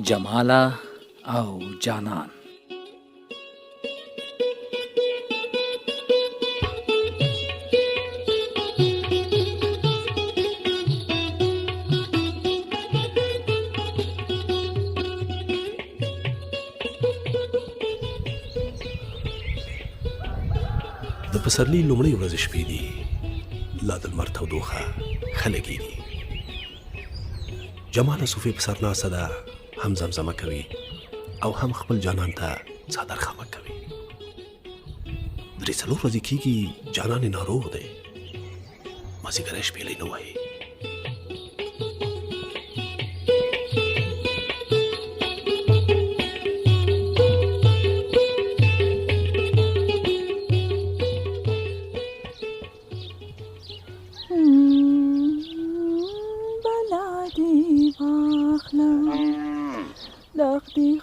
جماله او جانان. د پسرلي لومړۍ ورځې شپې دي، لا د لمر تودوخه ښه لګېږي. جماله صوفي په سر ناسته ده، هم زمزمه کوي او هم خپل جانان ته څادر خامه کوي. درې څلور ورځې کېږي جانان یې ناروغ دی، مازدیګری شپېلۍ نه وهي.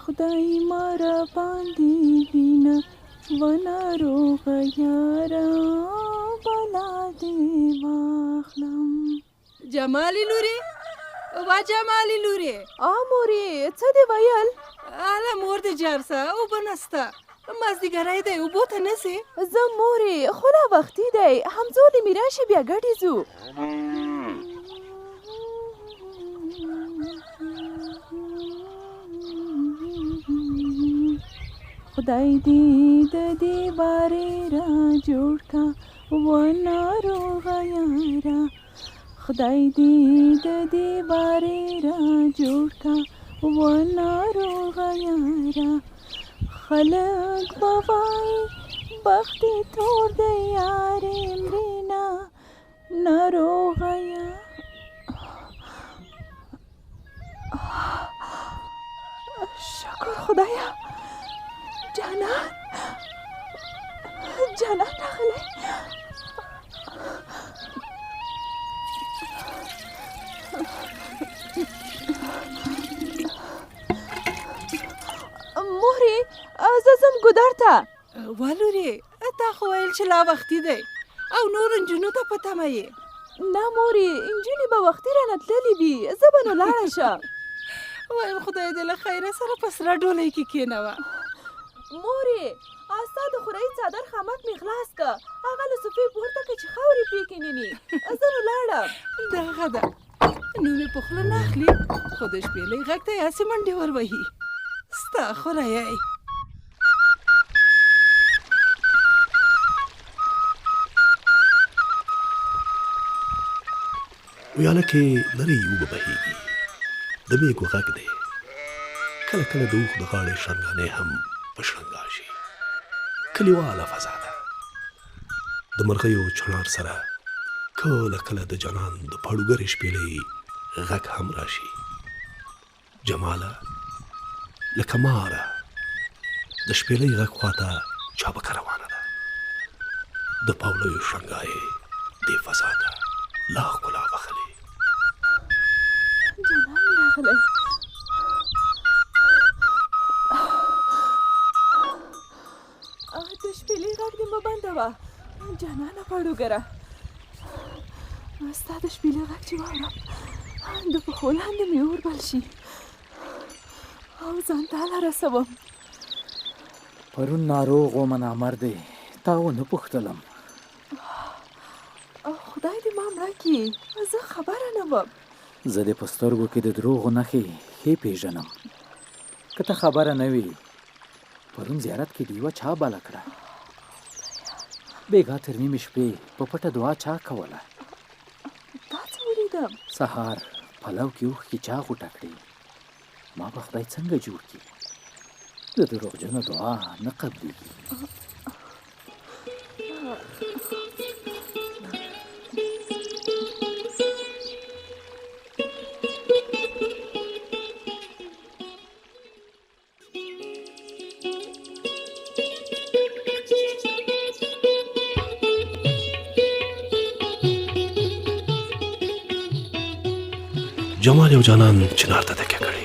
خدای مارا باندې وینه ونه روغه یاره بالا دې واخلم. جمالي لورې، وا جمالي لورې. مورې څه دې ویل؟ اله مور دې جارسه اوبه نسته، مازدیګری دی، اوبو ته نه ځې؟ زه مورې خو لا وختي دی، همزولې مې راشي بیا ګډې ځو. خدای دې د دې بارې را جوړ کا و ناروغه یاره، خدای دې د دې بارې را جوړ کا و ناروغه یاره. خلک به وایي بخت تور دی یارې مرینا ناروغه یاره. شکر خدایا، جانان راغلی. مورې زه ځم ګودر ته. والورې تا خو ویل چې لا وختي دی او نور نجونو ته په تمه یې. نه مورې نجونې به وختي رانه تللې وي، زه به نو لاړه شم. وایم خدای دې له خیره سره په سره ډولۍ کې کېنوه. مورې ستا د خورایي څادر خامک مې خلاص که، هغه له صفې پورته که چې خاورې پرې کېنني. زه نو لاړم. دغه ده، نوم یې په خوله نه اخلي خو د شپېلۍ غږ ته یې هسې منډې ور وهي. ستا خورایی ویاله کې نرۍ اوبه بهېږي، د میږو غږ دی. کله کله د اوښ د غاړې شرنګانې هم په شرنګا شي. کلیواله فضا ده، د مرغیو چڼار سره کله کله د جانان د پاړوګرې شپېلۍ غږ هم راشي. جماله لکه ماره د شپېلۍ غږ خواته چابکه روانه ده. د پاولیو شرنګا یې دې فضا ته لا ښکلا بخلې. جانان مې راغلی. د شپېلۍ غږ دې مه بندوه جانانه پاړوګره. ستا د شپېلۍ غږ چې واورم د پښو لاندې مې اور بل شي او ځان ته رسوم. پرون ناروغ ومه نامردې، تا ونه پوښتلم. خدای دې ما مړه کړي، زه خبره نه وم. زه دې په سترګو کې د دروغو نښې ښې پېژنم. که ته خبره نه وي، پرون زیارت کې ډیوه چا بله کړه؟ بېګا تر نیمې شپې په پټه دعا چا کوله؟ دا څه ولیدم؟ سهار پلو کې اوښکې چا غوټه کړې؟ ما به خدای څنګه جوړ کړي؟ د دروغجنو دعا نه قبلېږي. جمال یو جانان چنار ته تکیه کړې،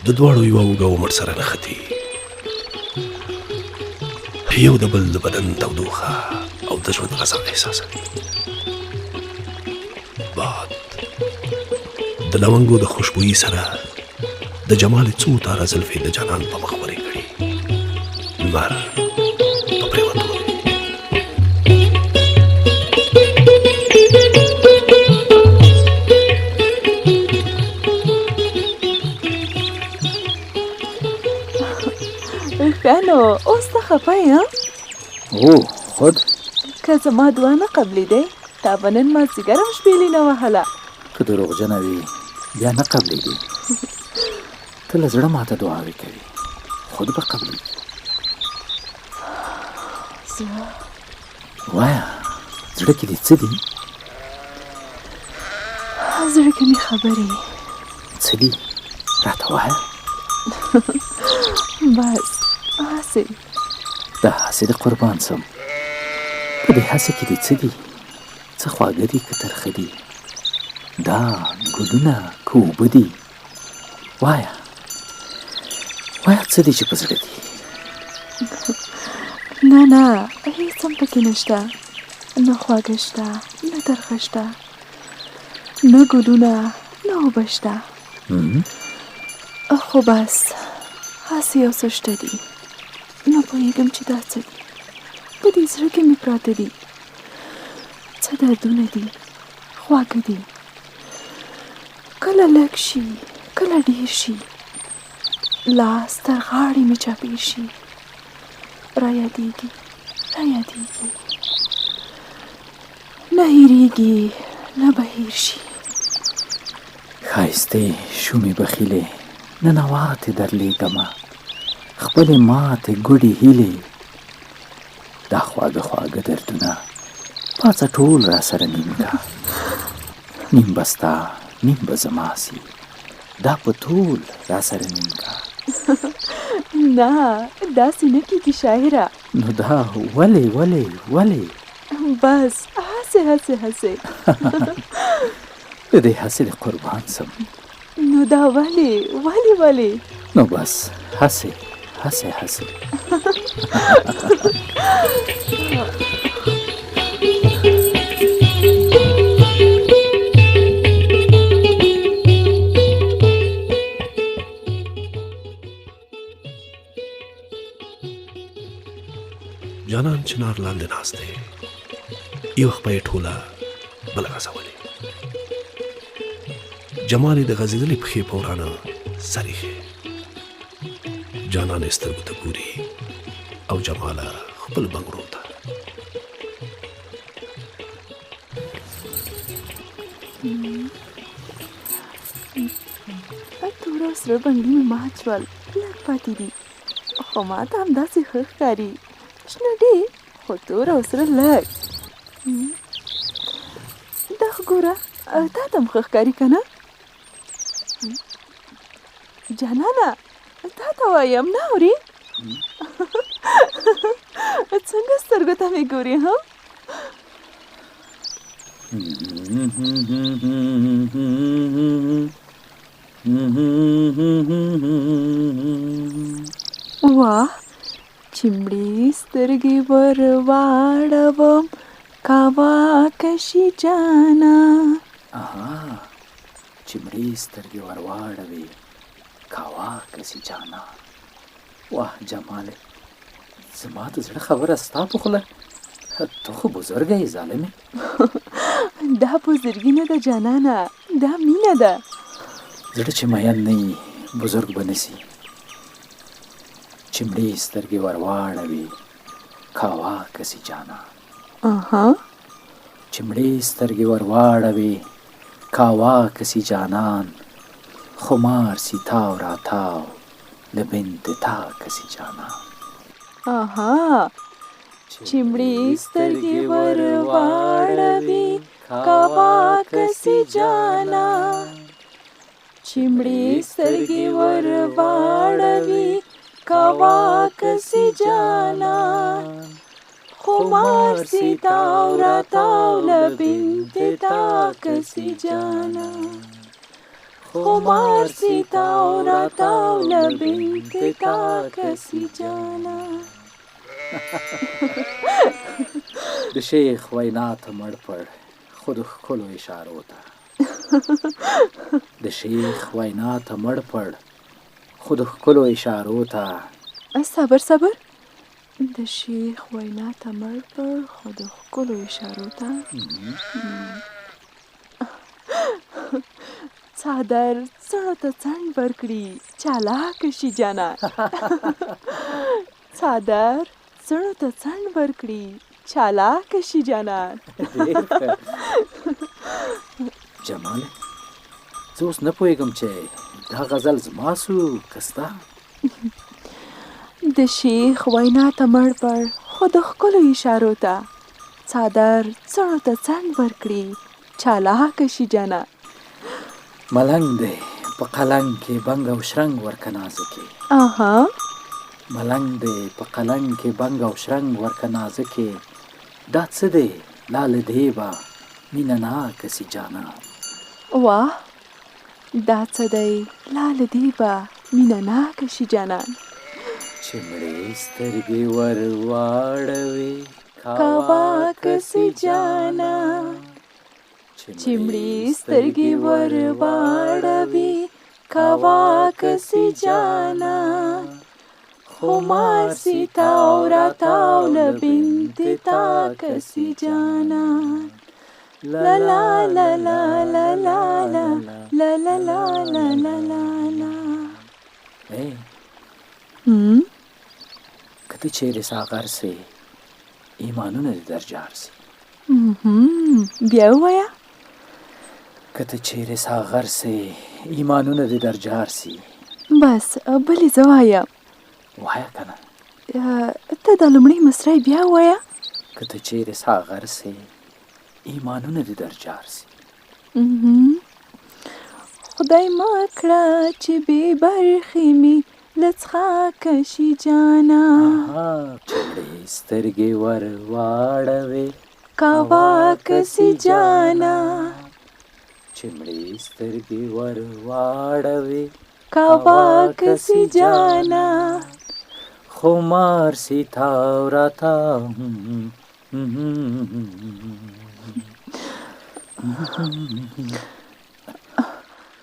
د دواړو یوه اوږه عمر سره نښتي، یو د بل د بدن تودوخه او د ژوند غذا احساسوي. باد د لونګو د خوشبویي سره د جمال څو تاره زلفې د جانان په مخ ورې کړي لمر په پرېوتو رفیانو اوس ته خفه یې او خود که زما دعا نه قبلېدی تا به نن مازدیګر هم شپېلې نه وهله که دروغجنه وي بیا نه قبلېږي ته له زړه ماته دعاوې کوي خود به قبلېږي وایه زړه کې دې څه دي زړه کې مې خبرې څه دي راته وایه بس هسې د هسې د قربان سم په دې هسې کې دې څه دي څه خواږه دي که ترخه دي دا ګلونه که اوبه دي وایه وایه څه دي چې په زړه دي نه نه هېڅ هم پکې نشته نه خواږه شته نه ترخه شته نه ګلونه نه اوبه شته خو بس هسې یو څه شته دي نه پوهېږم چې دا څه دي په دې زړه کې مې پراته دي څه دردونه دي خواږه دي کله لږ شي کله ډېر شي لاس تر غاړې مې چاپېر شي رایادېږي رایادېږي نه هېرېږي نه به هېر شي ښایستې شومې بخیلې ننواتې درلېږمه خپلې ماتې ګوډې هیلې دا خواږه خواږه دردونه پاڅه ټول را سره نیم کا نیم به ستا نیم به زما سي دا په ټول را سره نیم کا نه داسې نه کېږي شاعره نو دا ولې ولې ولې بس هسې هسې هسې د دې هسې د قربان سم نو دا ولې ولې ولې نو بس هسې هسې هسې جانان چنار لاندې ناست دی یو وخت به یې ټوله بله غځولې جمال یې د غځېدلې پښې په ورانه سر ایښی جانان یې سترګو ته ګوري او جماله خپل بنګړو ته تور او سره بنګړي مې مات شول لږ پاتې دي خو ما ته همداسې ښه ښکاري شنه ډېر خو تور او سره لږ دا خو ګوره تا ته هم ښه ښکاري که نه جانانه تا ته وایم نه اورې څنګه سترګو ته مې ګورې هم واه چمړي سترګې ور واړوم کاوا کشي جانا چمړي سترګې ور واړوي کاوا کشي جانا واه جماله زما د زړه خبره ستا په خوله ته خو بزرګه یې ظالمې دا بزرګي نه ده جانانه دا مینه ده زړه چې مین نه وي بزرګ به نسي چمړي سترګې ور واړوي کاوا کشي جانا چمړي سترګې ور واړوي کاوا کشي جانان خمار سی تاو را تاو لبنت تا کشي جانا چمړي سترګې ور واړوي کاوا کشي جانا چمړي سترګې ور واړوي کاوا کشي جانا خمار سی تاو را تاو لبنت تا کشي جانا خمار سی تاو را تاو لبنت تا کشي جانا د شیخ وینا ته مړ پړ خود ښکلو اشارو ته د شیخ وینا ته مړ پړ خو د ښکلو اشارو ته. صبر صبر، د شیخ وینا ته مړ پر، خو د ښکلو اشارو ته. څادر څڼو ته څنډ ورکړي چالاکه شي جانان. څادر څڼو ته څنډ ورکړي چالاکه شي جانان. جماله، زه اوس نه پوهېږم چې دا غزل زما سو که ستا. د شیخ وینا ته مړ پر، خو د ښکلو اشارو ته. څادر څڼو ته څنډ ورکړي چالاکه شي جانان. ملنګ دی په قلنګ کې بنګ او شرنګ ورکه نازکې. ملنګ دی په قلنګ کې بنګ او شرنګ ورکه نازکې. دا څه دی لاله دیبه مینه ناکه سي جانان. واه، دا څه دی لاله دیبه مینه ناکه شي جانان. چې مړې سترګې ور واړوي کعبه کسي جانان. چې مړې سترګې ور واړوي کعبه کسي جانان. خمار سي تاو را تاو له بنت تا کسي جانان. لا لا لا لا لا لا لا لا لا لا لا لا لا. که ته چیرې ساغر سې ایمانونه دې در جار سي. بیا ووایه. که ته چیرې ساغر سې ایمانونه دې در جار سي. بس بلې زه وایم. وایه که نه. ته دا لومړی مصرع بیا ووایه. که ته چیرې ساغر سې ایمانونه دې در جار سي. خدای ما کړه چې بې برخې مې له څښاکه شي جانان. چې مړې سترګې ور واړوې کعبه کسي جانان. چې مړې سترګې ور واړوې کعبه کسي جانان. خمار سي تاو را تاو.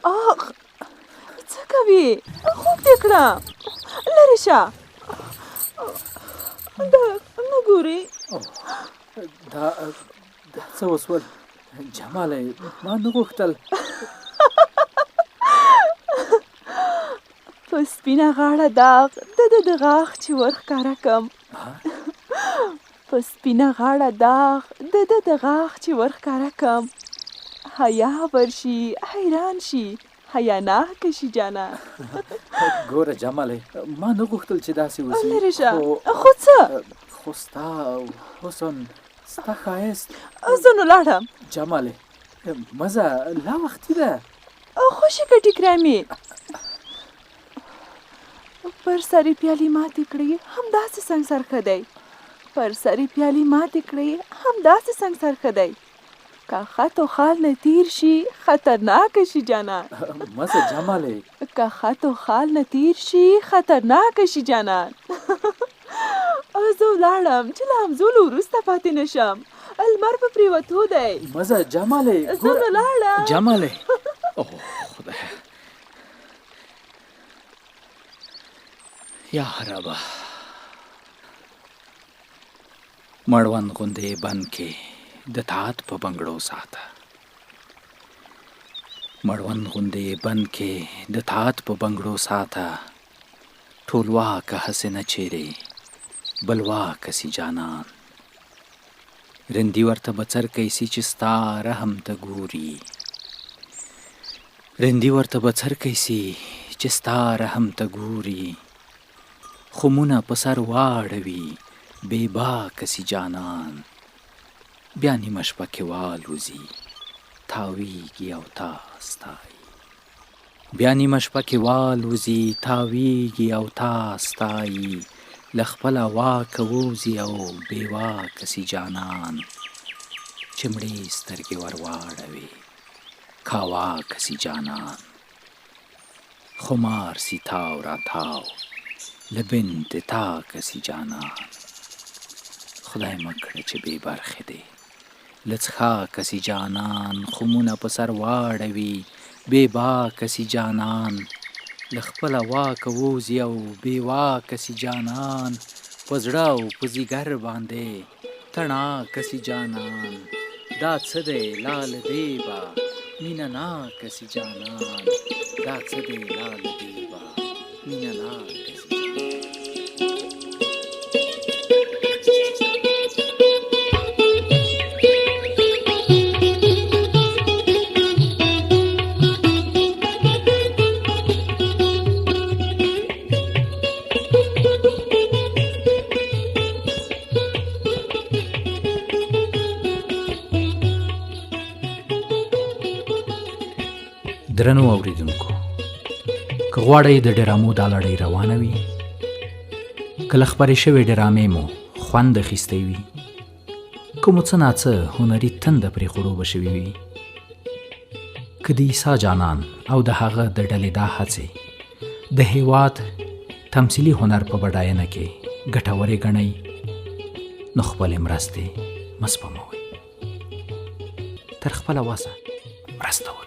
آخ، څه کوې؟ خوب دې کړه، لرې شه. نه ګورې؟ دا څه وسول جماله، ما نه غوښتل. په سپینه غاړه داغ د ده د غاښ چې ورښکاره کړم. په سپینه غاړه داغ د ده د غاښ چې ورښکاره کړم. حیا ورشي حیران شي حیاناکه شي جانان. ګوره جماله، ما نه غوښتل چې داسې وشي. لرې شه. خو څه؟ خو ستا حسن، ستا ښایست. زه نو لاړم. جماله مزه لا وختي ده. خوشې که ټیکری مې پر سرې پیالې ماتې کړې همداسې سنګسر ښه دی. پر سرې پیالې ماتې کړې همداسې سنګسر ښه دی. که خط و خال نه تیر شي خطرناکه شي جانان. مزه جماله. که خط و خال نه تیر شي خطرناکه شي جانان. زه ولاړم چې له همزولو وروسته پاتې نه شم. لمر په پرېوتو دی. مزه جماله. زه نو لاړم. جماله، اوه خدایا، یا ربه. مړوند غوندې بند کې د تات په بنګړو ساته. مړوند غوندې بند کې د تات په بنګړو ساته. ټولواکه هسې نه چیرې بلواکه سي جانان. رندي ورته بڅرکی سي چې ستا رحم ته ګوري. رندي ورته بڅرکی سي چې ستا رحم ته ګوري. خمونه په سر واړوي بې باکه سي جانان. بیا نیمه شپه کې والوزي تاویږي او تا ستایي. بیا نیمه شپه کې والوزي تاویږي او تا ستایي. له خپله واکه ووځي او بې واکه سي جانان. چې مړې سترګې ور واړوي کاواکه سي جانان. خمار سي تاو را تاو له بنت تاکه سي جانان. خدای مه کړه چې بې برخې دی له څښاکه سي جانان. خمونه په سر واړوي بې باکه سي جانان. له خپله واکه ووځي او بې واکه سي جانان، په زړه او په ځیګر باندې تڼاکه سي جانان. دا څه دی لاله دیبا مینه ناکه سي جانان، دا څه دی لاله دیبا مینه ناکه سي جانان. درنو اوریدونکو، که غواړئ د ډرامو دا لړۍ روانه وي، که له خپرې شوې ډرامې مو خوند اخیستی وي، که مو څه ناڅه هنري تنده پرېښودو به شوي وي، که د عیسی جانان او د هغه د ډلې دا هڅې د هېواد تمثیلي هنر په بډاینه کې ګټورې ګڼئ، نو خپلې مرستې مه سپموئ. تر خپله وسه مرسته وکړئ.